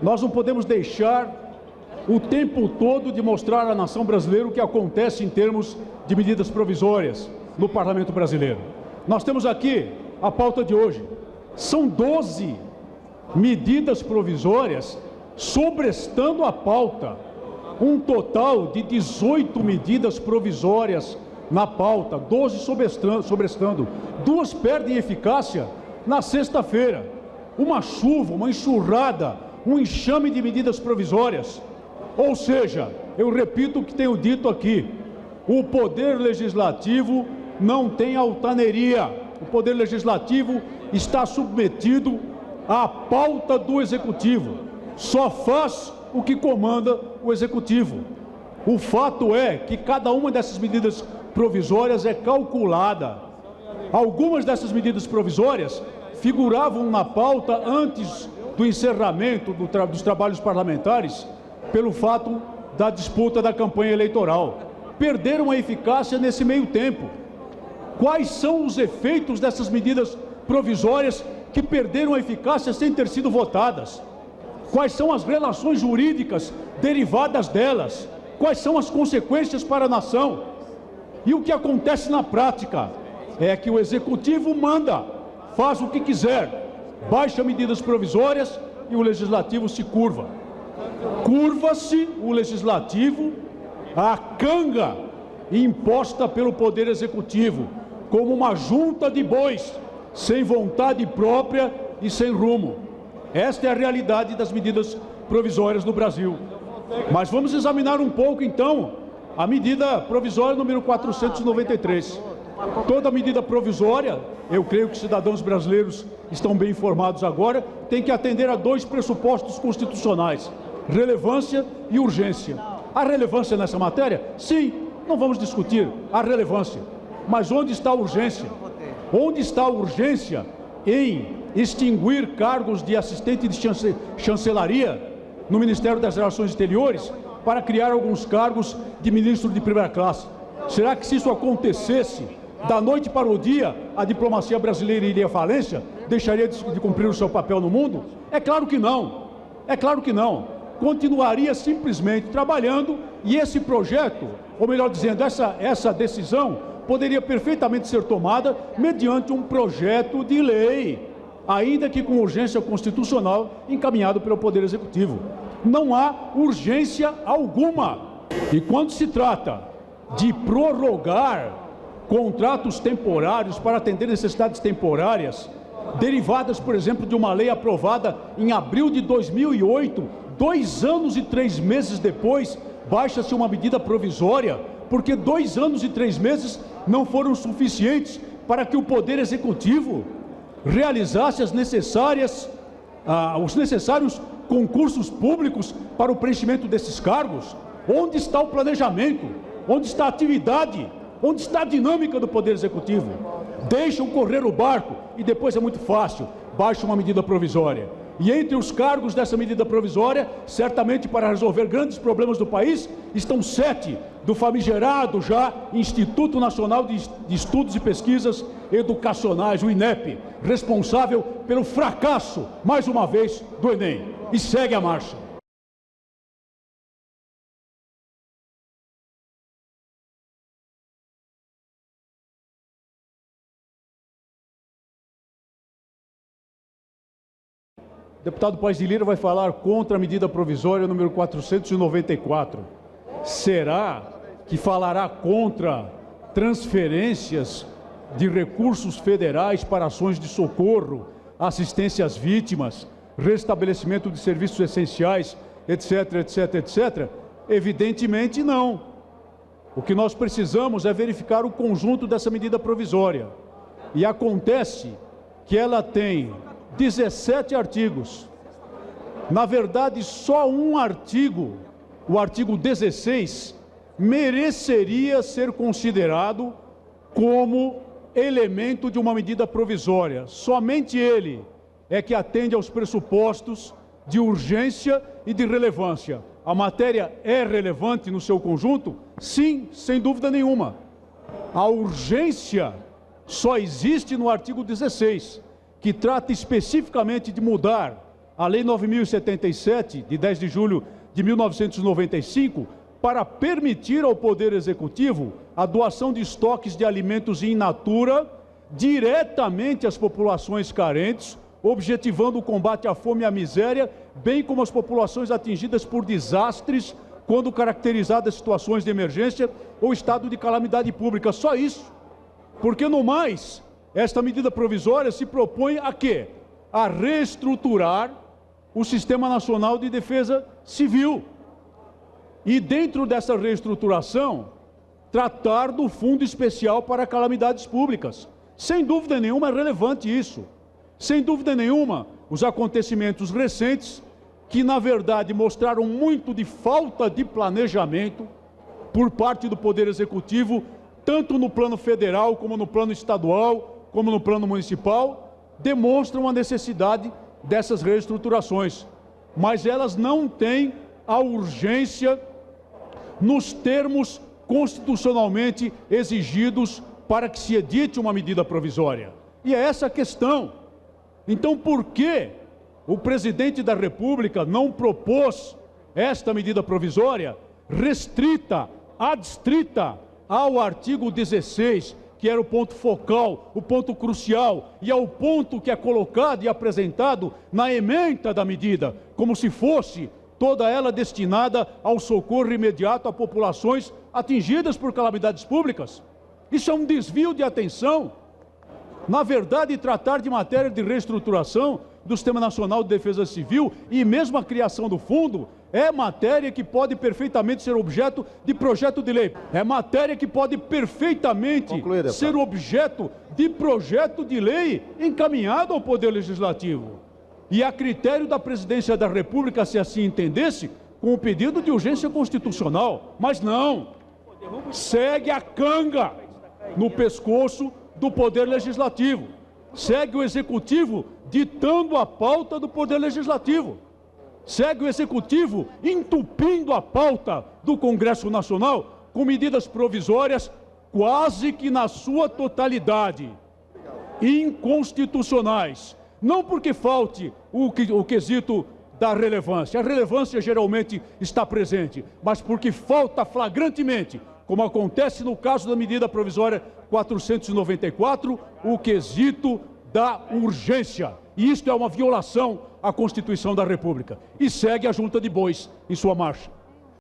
Nós não podemos deixar o tempo todo de mostrar à nação brasileira o que acontece em termos de medidas provisórias no Parlamento brasileiro. Nós temos aqui a pauta de hoje. São 12 medidas provisórias sobrestando a pauta. Um total de 18 medidas provisórias na pauta, 12 sobrestando. 2 perdem eficácia na sexta-feira. Uma chuva, uma enxurrada, um enxame de medidas provisórias. Ou seja, eu repito o que tenho dito aqui, o Poder Legislativo não tem altaneria. O Poder Legislativo está submetido à pauta do Executivo. Só faz o que comanda o Executivo. O fato é que cada uma dessas medidas provisórias é calculada. Algumas dessas medidas provisórias figuravam na pauta antes do encerramento dos trabalhos parlamentares pelo fato da disputa da campanha eleitoral. Perderam a eficácia nesse meio tempo. Quais são os efeitos dessas medidas provisórias que perderam a eficácia sem ter sido votadas? Quais são as relações jurídicas derivadas delas? Quais são as consequências para a nação? E o que acontece na prática é que o Executivo manda, faz o que quiser, baixa medidas provisórias e o Legislativo se curva. Curva-se o Legislativo à canga imposta pelo Poder Executivo, como uma junta de bois, sem vontade própria e sem rumo. Esta é a realidade das medidas provisórias no Brasil. Mas vamos examinar um pouco, então, a medida provisória número 493. Toda medida provisória, eu creio que os cidadãos brasileiros estão bem informados agora, tem que atender a 2 pressupostos constitucionais: relevância e urgência. A relevância nessa matéria? Sim, não vamos discutir a relevância. Mas onde está a urgência? Onde está a urgência em extinguir cargos de assistente de chancelaria no Ministério das Relações Exteriores para criar alguns cargos de ministro de primeira classe? Será que se isso acontecesse, da noite para o dia, a diplomacia brasileira iria à falência? Deixaria de cumprir o seu papel no mundo? É claro que não. É claro que não. Continuaria simplesmente trabalhando e esse projeto, ou melhor dizendo, essa decisão poderia perfeitamente ser tomada mediante um projeto de lei, ainda que com urgência constitucional, encaminhado pelo Poder Executivo. Não há urgência alguma. E quando se trata de prorrogar contratos temporários para atender necessidades temporárias, derivadas, por exemplo, de uma lei aprovada em abril de 2008, 2 anos e 3 meses depois, baixa-se uma medida provisória, porque 2 anos e 3 meses não foram suficientes para que o Poder Executivo realizasse os necessários concursos públicos para o preenchimento desses cargos. Onde está o planejamento? Onde está a atividade? Onde está a dinâmica do Poder Executivo? Deixam correr o barco e depois é muito fácil, baixa uma medida provisória. E entre os cargos dessa medida provisória, certamente para resolver grandes problemas do país, estão 7 do famigerado já Instituto Nacional de Estudos e Pesquisas Educacionais, o INEP, responsável pelo fracasso, mais uma vez, do Enem. E segue a marcha. O deputado Paes de Lira vai falar contra a medida provisória número 494. Será que falará contra transferências de recursos federais para ações de socorro, assistência às vítimas, restabelecimento de serviços essenciais, etc, etc, etc? Evidentemente não. O que nós precisamos é verificar o conjunto dessa medida provisória. E acontece que ela tem 17 artigos. Na verdade, só um artigo, o artigo 16, mereceria ser considerado como elemento de uma medida provisória. Somente ele é que atende aos pressupostos de urgência e de relevância. A matéria é relevante no seu conjunto? Sim, sem dúvida nenhuma. A urgência só existe no artigo 16, que trata especificamente de mudar a Lei 9.077, de 10 de julho de 1995, para permitir ao Poder Executivo a doação de estoques de alimentos in natura diretamente às populações carentes, objetivando o combate à fome e à miséria, bem como às populações atingidas por desastres, quando caracterizadas situações de emergência ou estado de calamidade pública. Só isso. Porque, no mais, esta medida provisória se propõe a quê? A reestruturar o Sistema Nacional de Defesa Civil. E, dentro dessa reestruturação, tratar do Fundo Especial para Calamidades Públicas. Sem dúvida nenhuma é relevante isso. Sem dúvida nenhuma, os acontecimentos recentes, que na verdade mostraram muito de falta de planejamento por parte do Poder Executivo, tanto no plano federal, como no plano estadual, como no plano municipal, demonstram a necessidade dessas reestruturações. Mas elas não têm a urgência nos termos constitucionalmente exigidos para que se edite uma medida provisória. E é essa a questão. Então, por que o presidente da República não propôs esta medida provisória restrita, adstrita ao artigo 16, que era o ponto focal, o ponto crucial, e ao ponto que é colocado e apresentado na ementa da medida, como se fosse toda ela destinada ao socorro imediato a populações atingidas por calamidades públicas? Isso é um desvio de atenção. Na verdade, tratar de matéria de reestruturação do Sistema Nacional de Defesa Civil e mesmo a criação do fundo é matéria que pode perfeitamente ser objeto de projeto de lei. É matéria que pode perfeitamente ser objeto de projeto de lei encaminhado ao Poder Legislativo. E a critério da Presidência da República, se assim entendesse, com o pedido de urgência constitucional. Mas não, segue a canga no pescoço do Poder Legislativo. Segue o Executivo ditando a pauta do Poder Legislativo. Segue o Executivo entupindo a pauta do Congresso Nacional com medidas provisórias quase que na sua totalidade inconstitucionais. Não porque falte o quesito da relevância. A relevância geralmente está presente, mas porque falta flagrantemente, como acontece no caso da medida provisória 494, o quesito da urgência. E isto é uma violação à Constituição da República. E segue a junta de bois em sua marcha.